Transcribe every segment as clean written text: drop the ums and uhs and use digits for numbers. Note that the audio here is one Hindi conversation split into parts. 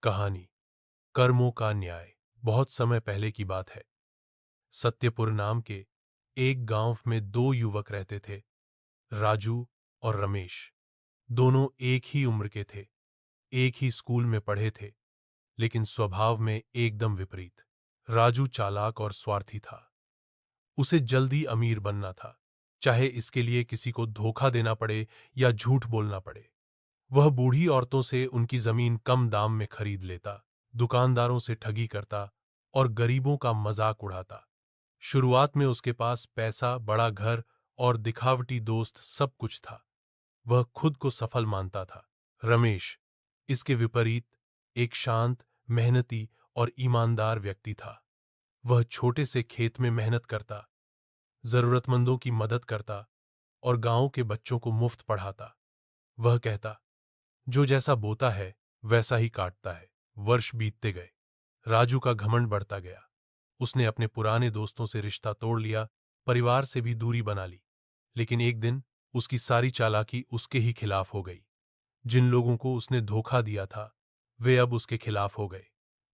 कहानी कर्मों का न्याय। बहुत समय पहले की बात है। सत्यपुर नाम के एक गांव में दो युवक रहते थे, राजू और रमेश। दोनों एक ही उम्र के थे, एक ही स्कूल में पढ़े थे, लेकिन स्वभाव में एकदम विपरीत। राजू चालाक और स्वार्थी था। उसे जल्दी अमीर बनना था, चाहे इसके लिए किसी को धोखा देना पड़े या झूठ बोलना पड़े। वह बूढ़ी औरतों से उनकी जमीन कम दाम में खरीद लेता, दुकानदारों से ठगी करता और गरीबों का मजाक उड़ाता। शुरुआत में उसके पास पैसा, बड़ा घर और दिखावटी दोस्त सब कुछ था। वह खुद को सफल मानता था। रमेश, इसके विपरीत, एक शांत, मेहनती और ईमानदार व्यक्ति था। वह छोटे से खेत में मेहनत करता, जरूरतमंदों की मदद करता और गांव के बच्चों को मुफ्त पढ़ाता। वह कहता, जो जैसा बोता है वैसा ही काटता है। वर्ष बीतते गए, राजू का घमंड बढ़ता गया। उसने अपने पुराने दोस्तों से रिश्ता तोड़ लिया, परिवार से भी दूरी बना ली। लेकिन एक दिन उसकी सारी चालाकी उसके ही खिलाफ हो गई। जिन लोगों को उसने धोखा दिया था, वे अब उसके खिलाफ हो गए।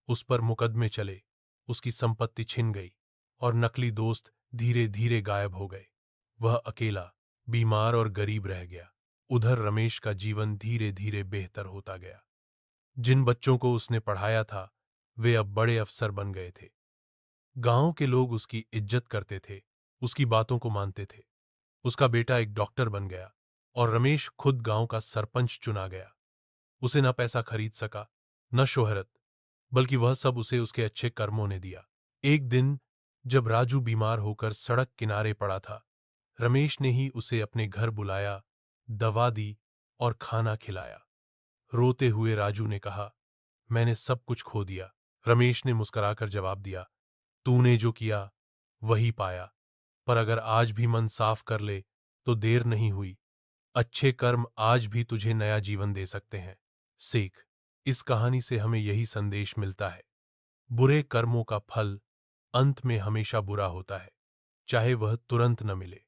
उस पर मुकदमे चले, उसकी संपत्ति छिन गई और नकली दोस्त धीरे धीरे गायब हो गए। वह अकेला, बीमार और गरीब रह गया। उधर रमेश का जीवन धीरे धीरे बेहतर होता गया। जिन बच्चों को उसने पढ़ाया था, वे अब बड़े अफसर बन गए थे। गांव के लोग उसकी इज्जत करते थे, उसकी बातों को मानते थे। उसका बेटा एक डॉक्टर बन गया और रमेश खुद गांव का सरपंच चुना गया। उसे न पैसा खरीद सका, न शोहरत, बल्कि वह सब उसे उसके अच्छे कर्मों ने दिया। एक दिन जब राजू बीमार होकर सड़क किनारे पड़ा था, रमेश ने ही उसे अपने घर बुलाया, दवा दी और खाना खिलाया। रोते हुए राजू ने कहा, मैंने सब कुछ खो दिया। रमेश ने मुस्कुराकर जवाब दिया, तूने जो किया वही पाया, पर अगर आज भी मन साफ कर ले तो देर नहीं हुई। अच्छे कर्म आज भी तुझे नया जीवन दे सकते हैं। सीख, इस कहानी से हमें यही संदेश मिलता है, बुरे कर्मों का फल अंत में हमेशा बुरा होता है, चाहे वह तुरंत न मिले।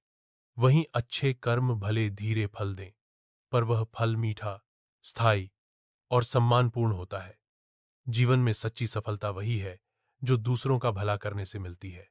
वहीं अच्छे कर्म भले धीरे फल दें, पर वह फल मीठा, स्थायी और सम्मानपूर्ण होता है। जीवन में सच्ची सफलता वही है जो दूसरों का भला करने से मिलती है।